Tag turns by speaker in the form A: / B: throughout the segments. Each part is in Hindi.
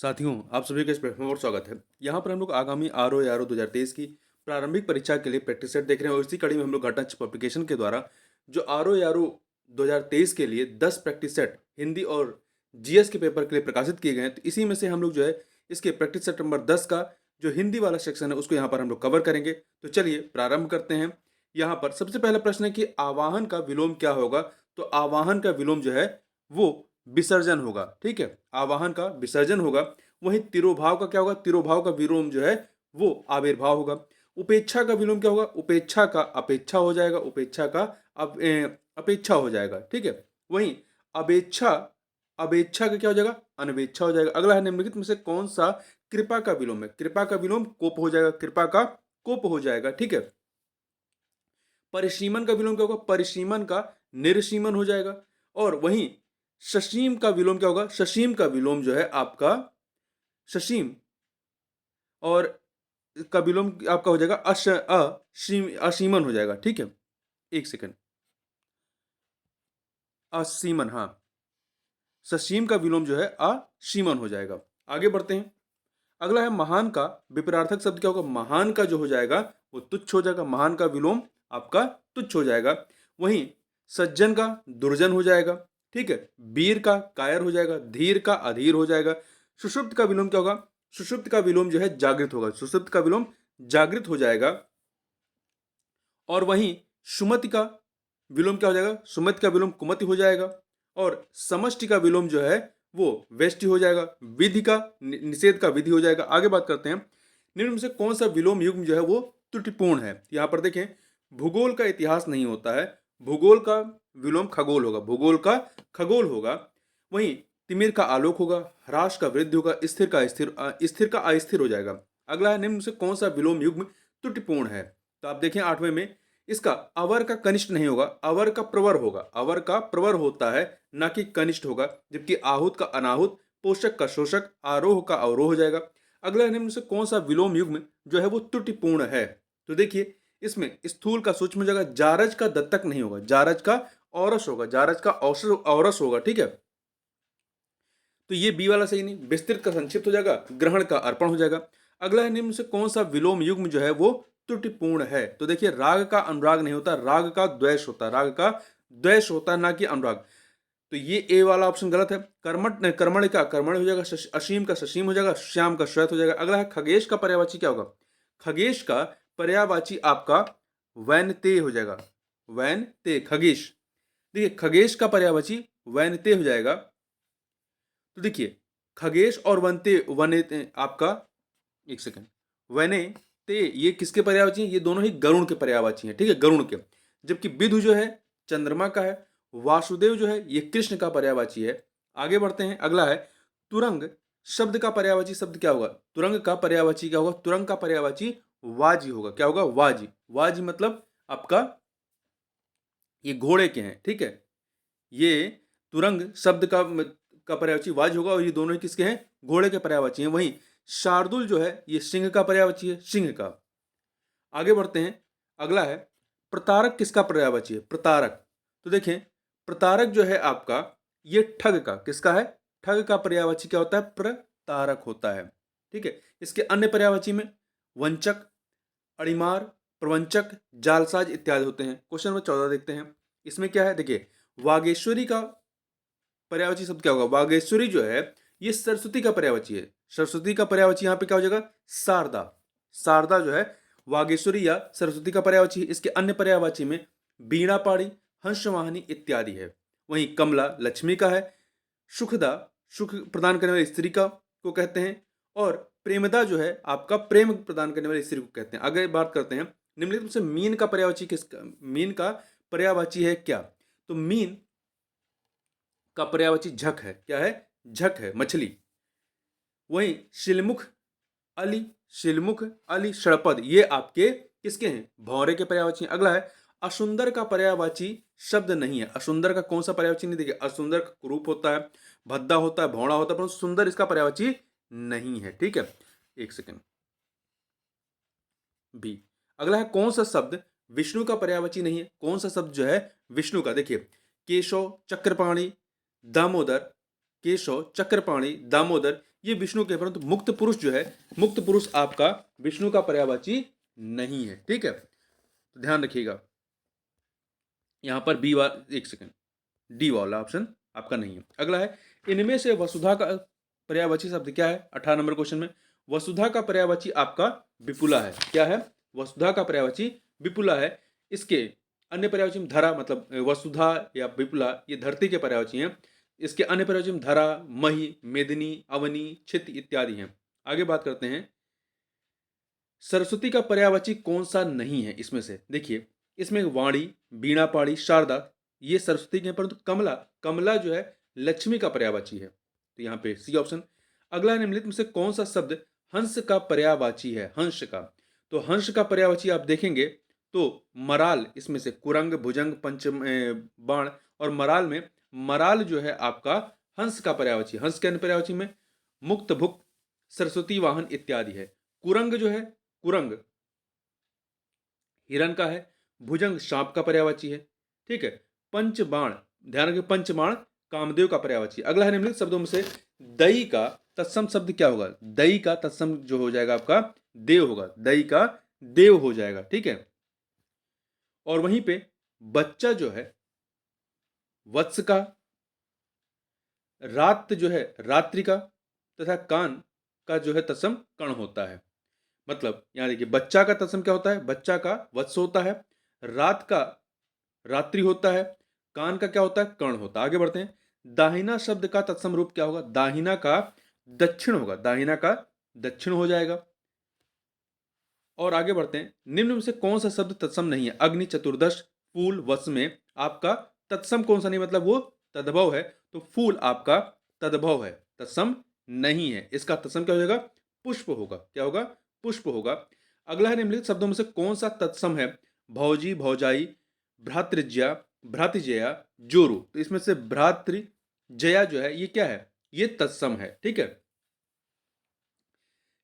A: साथियों, आप सभी का इस प्लेटफॉर्म पर स्वागत है। यहाँ पर हम लोग आगामी आरओ आरओ 2023 की प्रारंभिक परीक्षा के लिए प्रैक्टिस सेट देख रहे हैं और इसी कड़ी में हम लोग घटना पब्लिकेशन के द्वारा जो आरओ आरओ 2023 के लिए 10 प्रैक्टिस सेट हिंदी और जीएस के पेपर के लिए प्रकाशित किए गए हैं। तो इसी में से हम लोग जो है इसके प्रैक्टिस सेट नंबर 10 का जो हिंदी वाला सेक्शन है उसको यहाँ पर हम लोग कवर करेंगे। तो चलिए प्रारंभ करते हैं। यहाँ पर सबसे पहला प्रश्न है कि आवाहन का विलोम क्या होगा। तो आवाहन का विलोम जो है वो विसर्जन होगा। ठीक है, आवाहन का विसर्जन होगा। वहीं तिरोभाव का क्या होगा? तिरोभाव का विलोम जो है वो आविर्भाव होगा। उपेक्षा का विलोम क्या होगा? उपेक्षा का अपेक्षा हो जाएगा। उपेक्षा का अपेक्षा हो जाएगा। ठीक है, वहीं अपेक्षा अपेक्षा का क्या हो जाएगा? अनवेक्षा हो जाएगा। अगला है निम्नलिखित में से कौन सा कृपा का विलोम है? कृपा का विलोम कोप हो जाएगा। कृपा का कोप हो जाएगा। ठीक है, परिसीमन का विलोम क्या होगा? परिसीमन का निर्सीमन हो जाएगा। और वहीं ससीम का विलोम क्या होगा? ससीम का विलोम जो है आपका ससीम और का विलोम आपका हो जाएगा असीमन हो जाएगा। ठीक है, एक सेकंड, असीमन, हाँ, ससीम का विलोम जो है असीमन हो जाएगा। आगे बढ़ते हैं। अगला है महान का विपरीतार्थक शब्द क्या होगा? महान का जो हो जाएगा वो तुच्छ हो जाएगा। महान का विलोम आपका तुच्छ हो जाएगा। वहीं सज्जन का दुर्जन हो जाएगा। ठीक है, वीर का कायर हो जाएगा। धीर का अधीर हो जाएगा। सुषुप्त का विलोम क्या होगा? सुषुप्त का विलोम जो है जागृत होगा। सुषुप्त का विलोम जागृत हो जाएगा। और वहीं सुमति का विलोम क्या हो जाएगा? सुमति का विलोम कुमति हो जाएगा। और समष्टि का विलोम जो है वो वेष्टि हो जाएगा। विधि का निषेध का विधि हो जाएगा। आगे बात करते हैं, निम्न में से कौन सा विलोम युग्म जो है वो त्रुटिपूर्ण है? यहाँ पर देखें, भूगोल का इतिहास नहीं होता है। भूगोल का विलोम खगोल होगा। भूगोल का खगोल होगा। वहीं तिमिर का आलोक होगा। ह्रास का वृद्धि होगा। स्थिर का अस्थिर हो जाएगा। अगला है, निम्न में से कौन सा विलोम युग्म त्रुटिपूर्ण है? तो आप देखें 8वें में, इसका अवर का कनिष्ठ नहीं होगा, अवर का प्रवर होगा। अवर का प्रवर होता है, ना कि कनिष्ठ होगा। जबकि आहूत का अनाहुत, पोषक का शोषक, आरोह का अवरोह हो जाएगा। अगला निम्न से कौन सा विलोम युग्म जो है वो त्रुटिपूर्ण है? तो देखिए, इसमें स्थूल का सूक्ष्म हो जाएगा। जारज का दत्तक नहीं होगा, जारज का औरस होगा। जारज का औरस होगा। ठीक है, तो ये बी वाला सही नहीं। विस्तृत का संक्षिप्त हो जाएगा। ग्रहण का अर्पण हो जाएगा। अगला है, निम्न से कौन सा विलोम युग्म जो है वो त्रुटिपूर्ण है? तो देखिए, राग का अनुराग नहीं होता, राग का द्वेष होता है। राग का द्वेष होता है, ना कि अनुराग। तो ये ए वाला ऑप्शन गलत है। कर्मठ कर्मण का कर्मण हो जाएगा। असीम का ससीम हो जाएगा। श्याम का श्वेत हो जाएगा। अगला है, खगेश का पर्यायवाची क्या होगा? खगेश का पर्यायवाची आपका वैनते हो जाएगा। वैनते, खगेश। देखिए, खगेश का पर्यायवाची वैनते हो जाएगा। तो देखिए, खगेश और वनते वने आपका, एक सेकंड, वने ते ये किसके पर्यायवाची हैं? ये दोनों ही गरुण के पर्यायवाची हैं। ठीक है, गरुण के। जबकि विदु जो है चंद्रमा का है। वासुदेव जो है ये कृष्ण का पर्यायवाची है। आगे बढ़ते हैं। अगला है, तुरंग शब्द का पर्यायवाची शब्द क्या होगा? तुरंग का पर्यायवाची क्या होगा? तुरंग का पर्यायवाची वाजी होगा। क्या होगा? वाजी। वाजी मतलब आपका ये घोड़े के हैं। ठीक है, ये तुरंग शब्द का पर्यायवाची वाज होगा और ये दोनों ही किसके हैं? घोड़े के पर्यायवाची हैं। वहीं शार्दुल जो है ये सिंह का पर्यायवाची है। सिंह का। आगे बढ़ते हैं। अगला है, प्रतारक किसका पर्यायवाची है? प्रतारक। तो देखें, प्रतारक जो है आपका ये ठग का, किसका है? ठग का पर्यायवाची क्या होता है? प्रतारक होता है। ठीक है, इसके अन्य पर्यायवाची में वंचक, अड़िमार, प्रवंचक, जालसाज इत्यादि होते हैं। क्वेश्चन नंबर 14 देखते हैं। इसमें क्या है? देखिए, वागेश्वरी का पर्यायवाची शब्द क्या होगा? वागेश्वरी जो है ये सरस्वती का पर्यायवाची है। सरस्वती का पर्यायवाची यहाँ पे क्या हो जाएगा? शारदा। शारदा जो है वागेश्वरी या सरस्वती का पर्यायवाची है। इसके अन्य पर्यायवाची में बीणा पाड़ी, हंसवाहिनी इत्यादि है। वहीं कमला लक्ष्मी का है। सुखदा सुख प्रदान करने वाली स्त्री का को कहते हैं। और प्रेमदा जो है आपका प्रेम प्रदान करने वाली स्त्री को कहते हैं। आगे बात करते हैं, निम्नलिखित में से मीन का पर्यायवाची किसका? मीन का पर्यायवाची है क्या? तो मीन का पर्यायवाची झक है। क्या है? झक है, मछली। वहीं शिलमुख अली, शिलमुख अली षड़पद ये आपके किसके हैं? भौरे के पर्यायवाची। अगला है, असुंदर का पर्यायवाची शब्द नहीं है। असुंदर का कौन सा पर्यायवाची नहीं? देखिए, असुंदर का कुरूप होता है, भद्दा होता है, भौड़ा होता है, पर सुंदर इसका पर्यायवाची नहीं है। ठीक है, एक सेकेंड, बी। अगला है, कौन सा शब्द विष्णु का पर्यायवाची नहीं है? कौन सा शब्द जो है विष्णु का? देखिए, केशव, चक्रपाणी, दामोदर, केशव, चक्रपाणी, दामोदर ये विष्णु के, परंतु मुक्त पुरुष जो है, मुक्त पुरुष आपका विष्णु का पर्यायवाची नहीं है। ठीक है, तो ध्यान रखिएगा। यहां पर बी वाला, एक सेकंड, डी वाला ऑप्शन आपका नहीं है। अगला है, इनमें से वसुधा का पर्यायवाची शब्द क्या है? 18 नंबर क्वेश्चन में वसुधा का पर्यायवाची आपका विपुला है। क्या है? वसुधा का पर्यायवाची विपुला है। इसके अन्य पर्यायवाची में धरा, मतलब वसुधा या विपुला ये धरती के पर्यायवाची हैं। इसके अन्य पर्यायवाची में धरा, मही, मेदिनी, अवनी, छित इत्यादि हैं। आगे बात करते हैं, सरस्वती का पर्यायवाची कौन सा नहीं है इसमें से? देखिए, इसमें वाणी, वीणा पाणी, शारदा ये सरस्वती के हैं, परंतु कमला, कमला जो है लक्ष्मी का पर्यायवाची है। तो यहाँ पे सी ऑप्शन। अगला निम्नलिखित में से कौन सा शब्द हंस का पर्यायवाची है? हंस का, तो हंस का पर्यायवाची आप देखेंगे तो मराल, इसमें से कुरंग, भुजंग, पंच बाण, और मराल में मराल जो है आपका हंस का पर्यायवाची। हंस के अन्य पर्यायवाची में मुक्त, भुक्त, सरस्वती वाहन इत्यादि है। कुरंग जो है, कुरंग हिरण का है। भुजंग सांप का पर्यायवाची है। ठीक है। पंचबाण, ध्यान रखिए, पंचबाण कामदेव का पर्यायवाची। अगला है निम्नलिखित शब्दों में से दई का तत्सम शब्द क्या होगा? दई का तत्सम जो हो जाएगा आपका देव होगा। दई का देव हो जाएगा। ठीक है। और वहीं पे बच्चा जो है वत्स का, रात जो है रात्रि का, तथा कान का जो है तत्सम कर्ण होता है। मतलब यहां देखिए, बच्चा का तत्सम क्या होता है? बच्चा का वत्स होता है। रात का रात्रि होता है। कान का क्या होता है? कर्ण होता है। आगे बढ़ते हैं, दाहिना शब्द का तत्सम रूप क्या होगा? दाहिना का दक्षिण होगा। दाहिना का दक्षिण हो जाएगा। और आगे बढ़ते हैं, निम्न में से कौन सा शब्द तत्सम नहीं है? अग्नि, चतुर्दश, फूल, वश में आपका तत्सम कौन सा नहीं, मतलब वो तद्भव है। तो फूल आपका तद्भव है, तत्सम नहीं है। इसका तत्सम क्या हो जाएगा? पुष्प होगा। क्या होगा? पुष्प होगा। अगला है, निम्नलिखित शब्दों में से कौन सा तत्सम है? भौजी, भौजाई, भ्रातृज्या, भ्रातृजया, जोरू। तो इसमें से भ्रातृजया जो है ये क्या है? ये तत्सम है। ठीक है।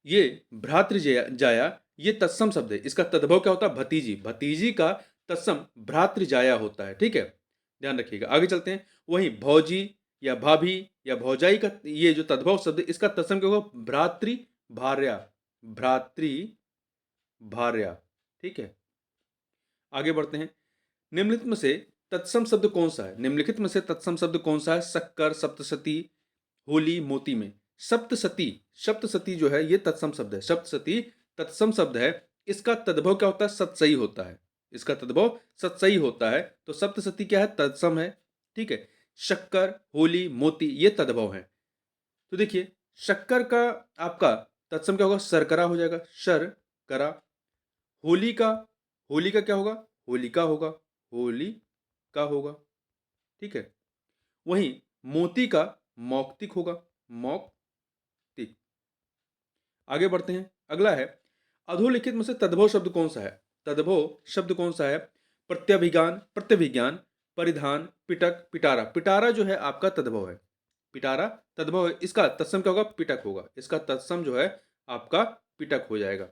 A: ये भ्रातृजाया ये तत्सम शब्द है। इसका तद्भव क्या होता है? भतीजी। भतीजी का तत्सम भ्रातृजाया होता है। ठीक है, ध्यान रखिएगा। आगे चलते हैं, वहीं भौजी या भाभी या भौजाई का ये जो तद्भव शब्द है, इसका तत्सम क्या होगा? भ्रातृ भार्या। भ्रातृ भार्या। ठीक है। आगे बढ़ते हैं, निम्नलिखित में से तत्सम शब्द कौन सा है? निम्नलिखित में से तत्सम शब्द कौन सा है? शक्कर, सप्तशती, होली, मोती में। सप्तशती, सप्तशती जो है ये तत्सम शब्द है। सप्तशती तत्सम शब्द है। इसका तद्भव क्या होता है? सतसई होता है। इसका तद्भव सतसई होता है। तो सप्तशती क्या है? तत्सम है। ठीक है। शक्कर, होली, मोती ये तद्भव है। तो देखिए, शक्कर का आपका तत्सम क्या होगा? शर्करा हो जाएगा। शर्करा। होली का, होली का क्या होगा? होलिका होगा। होलिका होगा। ठीक है। वहीं मोती का मौक्तिक होगा। मौक्तिक। आगे बढ़ते हैं, अगला है, अधोलिखित में से तद्भव शब्द कौन सा है? तद्भव शब्द कौन सा है? प्रत्यभिज्ञान, प्रत्यभिज्ञान, परिधान, पिटक, पिटारा। पिटारा जो है आपका तद्भव है। पिटारा तद्भव है। इसका तत्सम क्या होगा? पिटक होगा। इसका तत्सम जो है आपका पिटक हो जाएगा।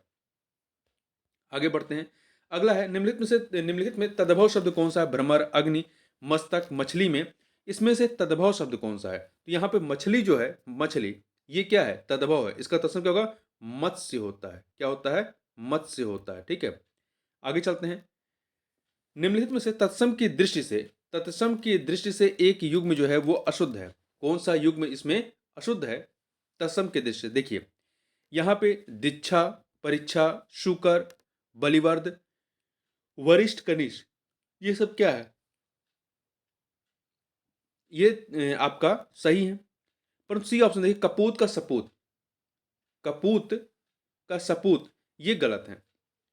A: आगे बढ़ते हैं, अगला है, निम्नलिखित में तद्भव शब्द कौन सा है? भ्रमर, अग्नि, मस्तक, मछली में इसमें से तद्भव शब्द कौन सा है? तो यहाँ पे मछली जो है, मछली ये क्या है? तद्भव है। इसका तत्सम क्या होगा? मत्स्य होता है। क्या होता है? मत्स्य होता है। ठीक है। आगे चलते हैं, निम्नलिखित में से तत्सम की दृष्टि से एक युग्म जो है वो अशुद्ध है। कौन सा युग्म इसमें अशुद्ध है तत्सम के दृष्टि से? देखिए, यहाँ पे दीक्षा, परीक्षा, शुकर, बलिवर्द, वरिष्ठ, कनिष्ठ ये सब क्या है? ये आपका सही है। परंतु सी ऑप्शन देखिए, कपूत का सपूत, कपूत का सपूत ये गलत है।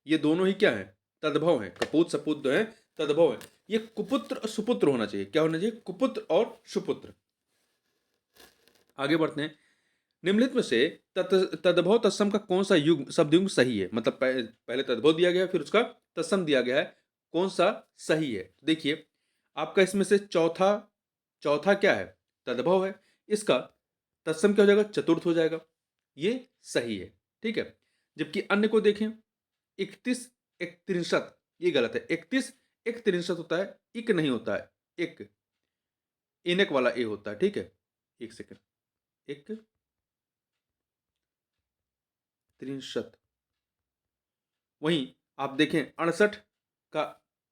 A: ये दोनों ही क्या है? तद्भव है। कपूत सपूत जो है तद्भव है। ये कुपुत्र और सुपुत्र होना चाहिए। क्या होना चाहिए? कुपुत्र और सुपुत्र। आगे बढ़ते हैं, निम्नलिखित में से तद्भव तत्सम का कौन सा युग शब्द युग्म सही है? मतलब पहले तद्भव दिया गया है, फिर उसका तत्सम दिया गया है, कौन सा सही है? देखिए, आपका इसमें से चौथा, चौथा क्या है? तद्भव है। इसका तत्सम क्या हो जाएगा? चतुर्थ हो जाएगा। ये सही है। ठीक है। जबकि अन्य को देखें, 31, 31 ये गलत है। 31 1 होता है, इक नहीं होता है। एक इनक वाला ए होता है। ठीक है, एक सेकंड, एक त्रिंशत। वहीं आप देखें 68 का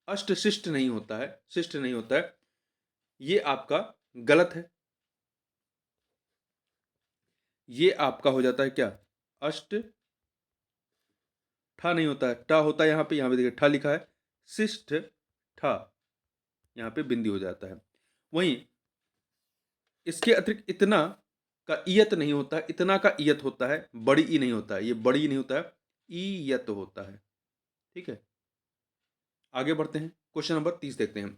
A: अष्ट शिष्ट नहीं होता है, शिष्ट नहीं होता है, ये आपका गलत है। ये आपका हो जाता है क्या, अष्ट ठा नहीं होता है, टा होता है यहाँ पे देखिए ठा लिखा है, शिष्ट ठा, यहाँ पे बिंदी हो जाता है। वहीं इसके अतिरिक्त इतना का ईयत नहीं होता है, इतना का ईयत होता है, बड़ी ई नहीं होता है, ये बड़ी ई नहीं होता है, ईयत होता है। ठीक है, आगे बढ़ते हैं, क्वेश्चन नंबर 30 देखते हैं।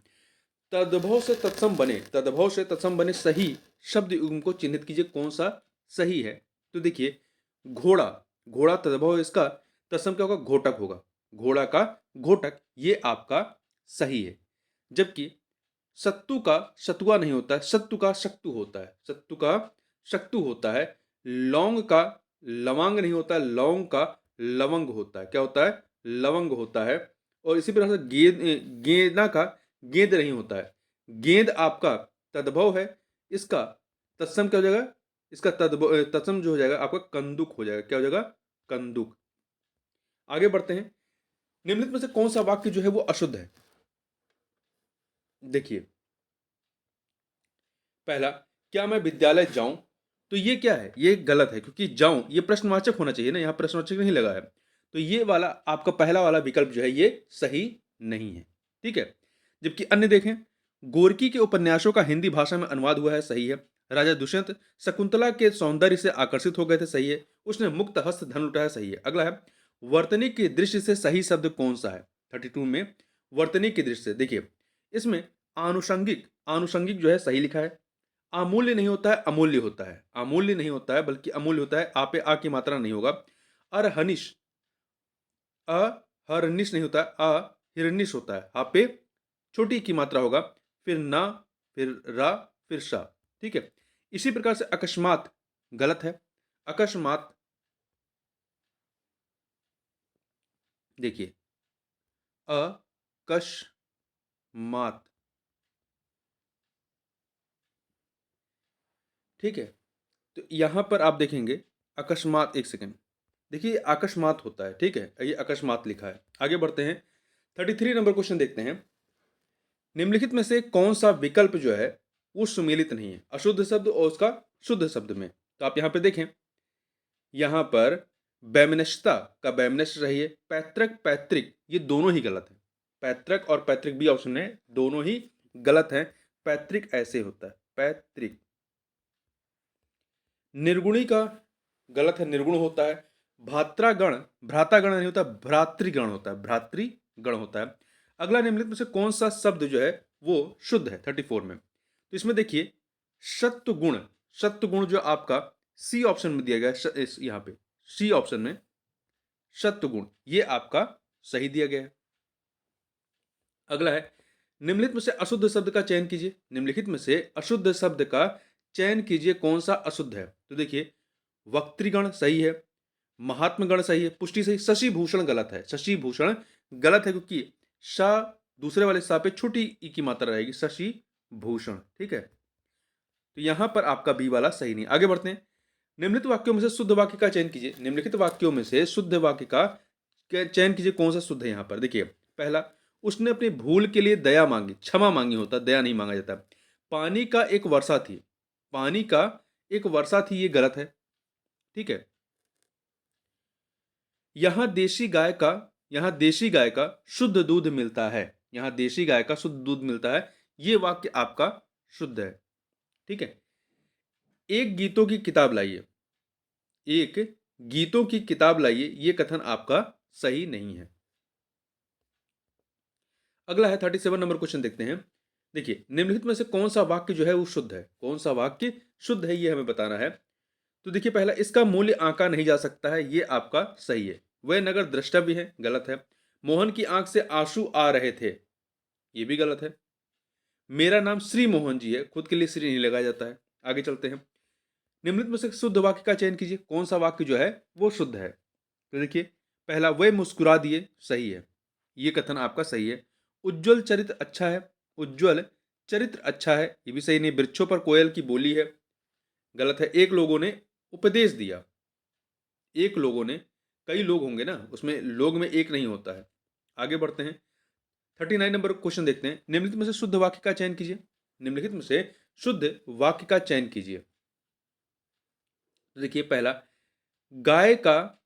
A: तद्भव से तत्सम बने, तद्भव से तत्सम बने सही शब्द युग्म को चिन्हित कीजिए, कौन सा सही है। तो देखिए घोड़ा, घोड़ा तद्भव इसका, तत्सम क्या होगा, घोटक होगा, घोड़ा का घोटक, ये आपका सही है। जबकि सत्तू का सतुआ नहीं होता है, सत्तू का शक्तु होता है, सत्तू का शक्तु होता है। लौंग का लवांग नहीं होता है, लौंग का लवंग होता है, क्या होता है, लवंग होता है। और इसी प्रकार से गेंदा का गेंद नहीं होता है, गेंद आपका तद्भव है, इसका तत्सम क्या हो जाएगा, इसका तत्सम जो हो जाएगा आपका कंदुक हो जाएगा, क्या हो जाएगा, कंदुक। आगे बढ़ते हैं, निम्नलिखित में से कौन सा वाक्य जो है वो अशुद्ध है। देखिए पहला, क्या मैं विद्यालय जाऊं, तो ये क्या है, ये गलत है, क्योंकि जाऊं ये प्रश्नवाचक होना चाहिए ना, यहाँ प्रश्नवाचक नहीं लगा है, तो ये वाला आपका पहला वाला विकल्प जो है ये सही नहीं है। ठीक है, जबकि अन्य देखें, गोरकी के उपन्यासों का हिंदी भाषा में अनुवाद हुआ है, सही है। राजा दुष्यंत शकुंतला के सौंदर्य से आकर्षित हो गए थे, सही है। उसने मुक्त हस्त धन लुटाया, सही है। अगला है, वर्तनी की दृष्टि से सही शब्द कौन सा है। 32 में वर्तनी की दृष्टि से देखिए, इसमें आनुषंगिक, आनुषंगिक जो है सही लिखा है। अमूल्य नहीं होता है, अमूल्य होता है, अमूल्य नहीं होता है बल्कि अमूल्य होता है, आ पे आ की मात्रा नहीं होगा। अरहनिश, अहरनिश नहीं होता है, अहिरनिश होता है, आ पे छोटी की मात्रा होगा, फिर ना, फिर रा, फिर शा। ठीक है, इसी प्रकार से अकस्मात गलत है, अकस्मात देखिए अकस्मात, ठीक है। तो यहां पर आप देखेंगे अकस्मात, एक सेकेंड, देखिए अकस्मात होता है, ठीक है, ये अकस्मात लिखा है। आगे बढ़ते हैं, 33 नंबर क्वेश्चन देखते हैं। निम्नलिखित में से कौन सा विकल्प जो है वो सुमेलित नहीं है, अशुद्ध शब्द और उसका शुद्ध शब्द में। तो आप यहां पे देखें, यहां पर वैमनस्यता का वैमनस्य रही है, पैतृक पैतृक ये दोनों ही गलत है, पैतृक और पैतृक बी ऑप्शन है, दोनों ही गलत है। पैतृक ऐसे होता है, पैतृक। निर्गुणी का गलत है, निर्गुण होता है। भात्रागण, भ्रातागण नहीं होता, भ्रातृगण होता है, भ्रातृगण होता है। अगला, निम्नलिखित में से कौन सा शब्द जो है वो शुद्ध है 34 में। तो इसमें देखिए सत्वगुण, सत्वगुण जो आपका सी ऑप्शन में दिया गया है, यहाँ पे सी ऑप्शन में सत्वगुण, ये आपका सही दिया गया है। अगला है, निम्नलिखित में से अशुद्ध शब्द का चयन कीजिए, निम्नलिखित में से अशुद्ध शब्द का चयन कीजिए, कौन सा अशुद्ध है। तो देखिए वक्तृगण सही है, महात्मगण सही है, पुष्टि सही, शशि भूषण गलत है, शशि भूषण गलत है, क्योंकि श दूसरे वाले सा पे छोटी ई की मात्रा रहेगी, शशि भूषण। ठीक है, तो यहां पर आपका बी वाला सही नहीं। आगे बढ़ते हैं, निम्नलिखित वाक्यों में से शुद्ध वाक्य का चयन कीजिए, निम्नलिखित वाक्यों में से शुद्ध वाक्य का चयन कीजिए, कौन सा शुद्ध है। यहां पर देखिए पहला, उसने अपनी भूल के लिए दया मांगी, क्षमा मांगी होता, दया नहीं मांगा जाता। पानी का एक वर्षा थी, पानी का एक वर्षा थी, ये गलत है। ठीक है, यहां देशी गाय का, यहां देशी गाय का शुद्ध दूध मिलता है, यहां देशी गाय का शुद्ध दूध मिलता है, ये वाक्य आपका शुद्ध है। ठीक है, एक गीतों की किताब लाइए, एक गीतों की किताब लाइए, ये कथन आपका सही नहीं है। अगला है 37 नंबर क्वेश्चन देखते हैं। देखिए निम्नलिखित में से कौन सा वाक्य जो है वो शुद्ध है, कौन सा वाक्य शुद्ध है ये हमें बताना है। तो देखिए पहला, इसका मूल्य आंका नहीं जा सकता है, ये आपका सही है। वह नगर द्रष्टव्य है, गलत है। मोहन की आंख से आंसू आ रहे थे, ये भी गलत है। मेरा नाम श्री मोहन जी है, खुद के लिए श्री नहीं लगाया जाता है। आगे चलते हैं, निम्नलिखित में से शुद्ध वाक्य का चयन कीजिए, कौन सा वाक्य जो है वो शुद्ध है। तो देखिए पहला, वह मुस्कुरा दिए, सही है, ये कथन आपका सही है। उज्जवल चरित्र अच्छा है, उज्जवल चरित्र अच्छा है, ये भी सही नहीं। वृक्षों पर कोयल की बोली है, गलत है। एक लोगों ने उपदेश दिया, एक लोगों ने कई लोग होंगे ना, उसमें लोग में एक नहीं होता है। आगे बढ़ते हैं। 39 नंबर क्वेश्चन देखते हैं। निम्नलिखित में से शुद्ध वाक्य का चयन कीजिए। निम्नलिखित में से शुद्ध वाक्य का चयन कीजिए। तो देखिए पहला, गाय का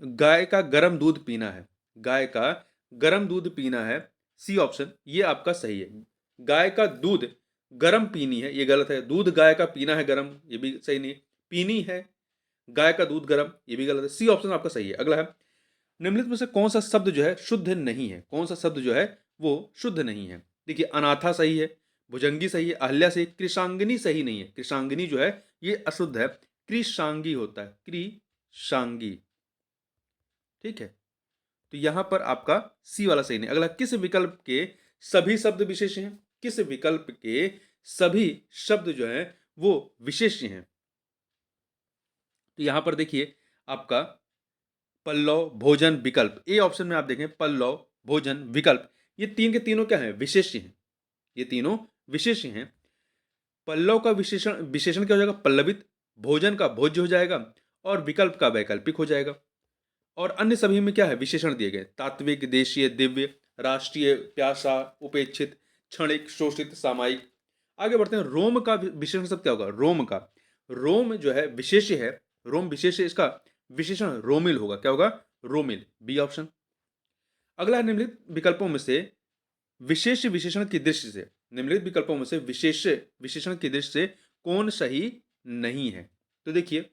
A: गाय का गर्म दूध पीना है। गाय का गर्म दूध पीना है, सी ऑप्शन, ये आपका सही है। गाय का दूध गर्म पीनी है, ये गलत है। दूध गाय का पीना है गर्म, ये भी सही नहीं। पीनी है गाय का दूध गर्म, ये भी गलत है। सी ऑप्शन आपका सही है। अगला है, निम्नलिखित में से कौन सा शब्द जो है शुद्ध नहीं है? कौन सा शब्द जो है वो शुद्ध नहीं है? देखिए अनाथा सही है, भुजंगी सही है, अहल्या सही, कृषांगिनी सही नहीं है। कृषांगिनी जो है ये अशुद्ध है, कृषांगी होता है, कृषांगी। ठीक है, तो यहां पर आपका सी वाला सही नहीं। अगला, किस विकल्प के सभी शब्द विशेष हैं? किस विकल्प के सभी शब्द जो है वो विशेष हैं? तो यहां पर देखिए आपका पल्लव, भोजन, विकल्प, ए ऑप्शन में आप देखें पल्लव, भोजन, विकल्प, ये तीन के तीनों क्या है? विशेष्य हैं। ये तीनों विशेष्य हैं। पल्लव का विशेषण विशेषण क्या हो जाएगा? पल्लवित। भोजन का भोज्य हो जाएगा और विकल्प का वैकल्पिक हो जाएगा। और अन्य सभी में क्या है? विशेषण दिए गए, तात्विक, देशीय, दिव्य, राष्ट्रीय, प्यासा, उपेक्षित, क्षणिक, शोषित, सामायिक। आगे बढ़ते हैं। रोम का विशेषण शब्द क्या होगा? रोम का, रोम जो है विशेष्य है, रोम विशेष्य, इसका विशेषण रोमिल होगा। क्या होगा? Romil, B option. अगला है, निम्नलिखित विकल्पों में से विशेष विशेषण की दृष्टि से, निम्नलिखित विकल्पों में से विशेष विशेषण की दृष्टि से कौन सही नहीं है? तो देखिए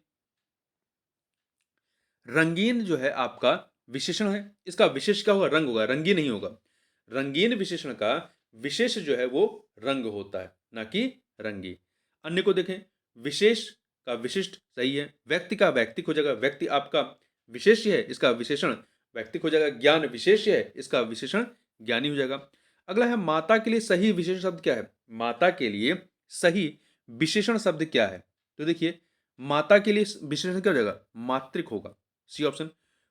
A: रंगीन जो है आपका विशेषण है, इसका विशेष क्या होगा? रंग होगा, रंगीन नहीं होगा। रंगीन विशेषण का विशेष जो है वो रंग होता है, ना कि रंगी। अन्य को देखें, विशेष का विशिष्ट सही है, व्यक्ति का वैक्तिक हो जाएगा, व्यक्ति आपका विशेष्य है, इसका विशेषण वैक्तिक हो जाएगा। ज्ञान विशेष्य है, इसका विशेषण ज्ञानी हो जाएगा। अगला है, माता के लिए सही विशेषण शब्द क्या है? माता के लिए सही विशेषण शब्द क्या है? तो देखिए माता के लिए विशेषण क्या हो जाएगा? मातृक होगा, सी ऑप्शन।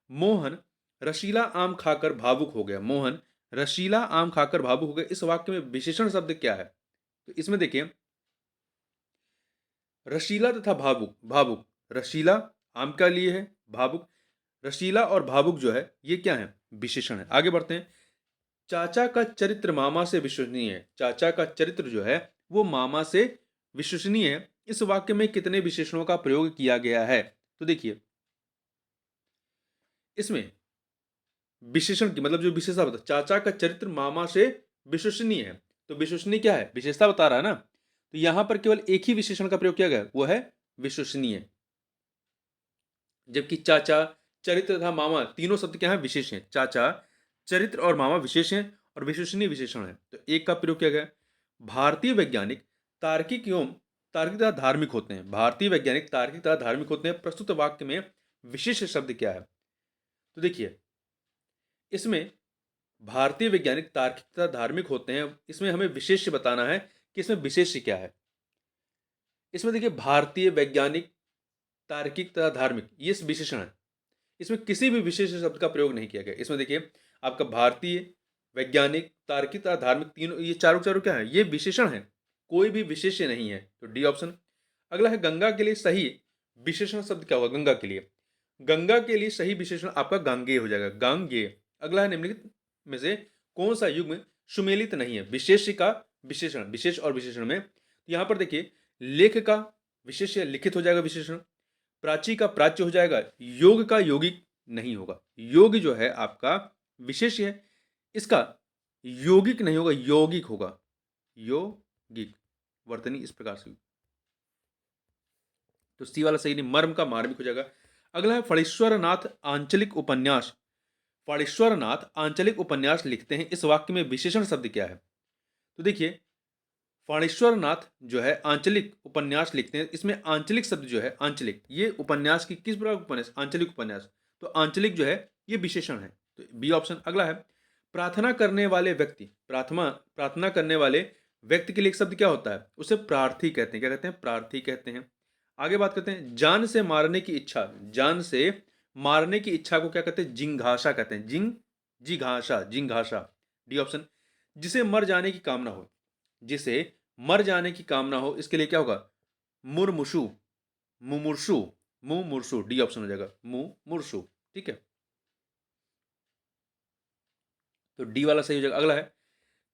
A: मोहन रशीला आम खाकर भावुक हो गया। मोहन रशीला आम खाकर भावुक हो गया, इस वाक्य में विशेषण शब्द क्या है? तो इसमें देखिए रशीला तथा भावुक, भावुक, रशीला आम का लिए है, भावुक, रशीला और भावुक जो है ये क्या है? विशेषण है। आगे बढ़ते हैं। चाचा का चरित्र मामा से विश्वसनीय है। चाचा का चरित्र जो है वो मामा से विश्वसनीय है, इस वाक्य में कितने विशेषणों का प्रयोग किया गया है? तो देखिए इसमें विशेषण की मतलब जो विशेषता बता, चाचा का चरित्र मामा से विश्वसनीय है, तो विश्वसनीय क्या है? विशेषता बता रहा है ना। तो यहां पर केवल एक ही विशेषण का प्रयोग किया गया, वो है विश्वसनीय। जबकि चाचा, चरित्र तथा मामा तीनों शब्द क्या है? विशेष हैं। चाचा, चरित्र और मामा विशेष हैं और विश्वसनीय विशेषण है, तो एक का प्रयोग किया गया। भारतीय वैज्ञानिक तार्किक एवं तार्किक तथा धार्मिक होते हैं। भारतीय वैज्ञानिक तार्किक तथा धार्मिक होते हैं, प्रस्तुत वाक्य में विशेष शब्द क्या है? तो देखिए इसमें भारतीय वैज्ञानिक तार्किक तथा धार्मिक होते हैं, इसमें हमें विशेष्य बताना है कि इसमें विशेष्य क्या है। इसमें देखिए भारतीय वैज्ञानिक तार्किक तथा धार्मिक ये विशेषण है, इसमें किसी भी विशेष शब्द का प्रयोग नहीं किया गया। इसमें देखिए आपका भारतीय, वैज्ञानिक, तार्किक तथा धार्मिक तीनों, ये चारों चारों क्या है? ये विशेषण है, कोई भी विशेष्य नहीं है, तो डी ऑप्शन। अगला है, गंगा के लिए सही विशेषण शब्द क्या होगा? गंगा के लिए, गंगा के लिए सही विशेषण आपका गांगेय हो जाएगा, गांगेय। अगला है, निम्नलिखित में से कौन सा युग्म सुमेलित नहीं है? विशेष्य का विशेषण, विशेष और विशेषण में, तो यहां पर देखिए लेख का विशेष्य लिखित हो जाएगा विशेषण, प्राची का प्राच्य हो जाएगा, योग का यौगिक नहीं होगा। योग जो है आपका विशेष्य है, इसका यौगिक नहीं होगा, यौगिक होगा, यौगिक, वर्तनी इस प्रकार से। तो सी वाला सही नहीं, मर्म का मार्मिक हो जाएगा। अगला है, फणीश्वर नाथ आंचलिक उपन्यास, फणीश्वर नाथ आंचलिक उपन्यास लिखते हैं, इस वाक्य में विशेषण शब्द क्या है? तो देखिए फणीश्वर नाथ जो है आंचलिक उपन्यास लिखते हैं, इसमें आंचलिक शब्द जो है, आंचलिक, ये उपन्यास की किस प्रकार उपन्यास? आंचलिक उपन्यास, तो आंचलिक जो है ये विशेषण है, तो बी ऑप्शन। अगला है, प्रार्थना करने वाले व्यक्ति, प्रार्थना करने वाले व्यक्ति के लिए एक शब्द क्या होता है? उसे प्रार्थी कहते हैं। क्या कहते हैं? प्रार्थी कहते हैं। आगे बात करते हैं, जान से मारने की इच्छा, जान से मारने की इच्छा को क्या कहते हैं? जिंघासा कहते हैं, जिघासा, जिंघासा, डी ऑप्शन। जिसे मर जाने की कामना हो, जिसे मर जाने की कामना हो, इसके लिए क्या होगा? मुरमुशु, मुमुर्शु, मुमूर्षु, डी ऑप्शन हो जाएगा, मुमूर्षु। ठीक है, तो डी वाला सही हो जाएगा। अगला है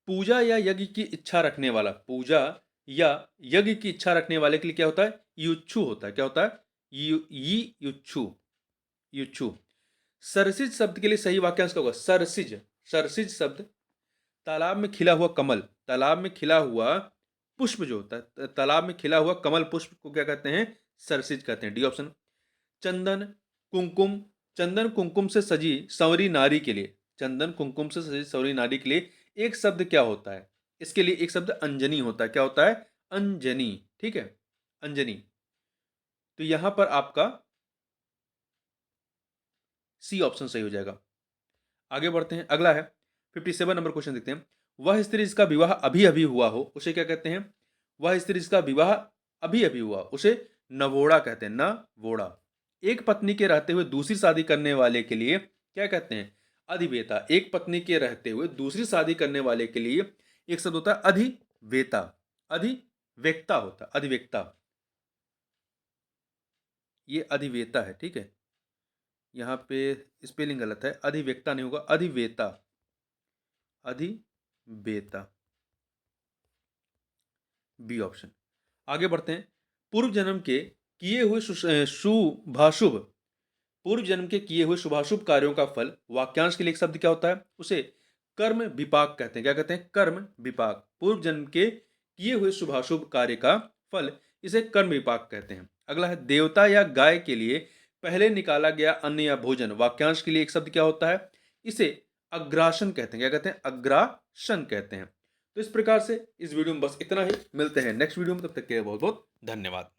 A: पूजा या यज्ञ की इच्छा रखने वाला, पूजा या यज्ञ की इच्छा रखने वाले के लिए क्या होता है, युच्छु होता है। क्या होता है, युच्छु, युच्छु। सरसिज शब्द के लिए सही वाक्यांश क्या होगा, सरसिज, सरसिज शब्द तालाब में खिला हुआ कमल, तालाब में खिला हुआ पुष्प जो होता है, तालाब में खिला हुआ कमल पुष्प को क्या कहते हैं, सरसिज कहते हैं, डी ऑप्शन। चंदन कुमकुम, चंदन कुमकुम से सजी संवरी नारी के लिए, चंदन कुमकुम से सजी संवरी नारी के लिए एक शब्द क्या होता है, इसके लिए एक शब्द अंजनी होता है। क्या होता है, अंजनी। ठीक है, अंजनी। तो यहां पर आपका सी ऑप्शन सही हो जाएगा। आगे बढ़ते हैं, अगला है 57 नंबर क्वेश्चन देखते हैं। वह स्त्री जिसका विवाह अभी अभी हुआ हो उसे क्या कहते हैं, वह स्त्री जिसका विवाह अभी अभी हुआ उसे नवोड़ा कहते हैं, नवोड़ा। एक पत्नी के रहते हुए दूसरी शादी करने वाले के लिए क्या कहते हैं, अधिवेता। एक पत्नी के रहते हुए दूसरी शादी करने वाले के लिए एक शब्द होता है अधिवेता, अधिवेक्ता होता है, अधिवेक्ता, ये अधिवेता है। ठीक है, यहाँ पे स्पेलिंग गलत है, अधिवेक्ता नहीं होगा, अधिवेता, अधिवेता, बी ऑप्शन। आगे बढ़ते हैं, पूर्व जन्म के किए हुए शुभाशुभ, पूर्व जन्म के किए हुए शुभाशुभ कार्यों का फल, वाक्यांश के लिए एक शब्द क्या होता है, उसे कर्म विपाक कहते हैं। क्या कहते हैं, कर्म विपाक। पूर्व जन्म के किए हुए शुभाशुभ कार्य का फल, इसे कर्म विपाक कहते हैं। अगला है देवता या गाय के लिए पहले निकाला गया अन्न या भोजन, वाक्यांश के लिए एक शब्द क्या होता है, इसे अग्रासन कहते हैं। क्या कहते हैं, अग्रासन कहते हैं। तो इस प्रकार से इस वीडियो में बस इतना ही, मिलते हैं नेक्स्ट वीडियो में, तब तक के लिए बहुत बहुत धन्यवाद।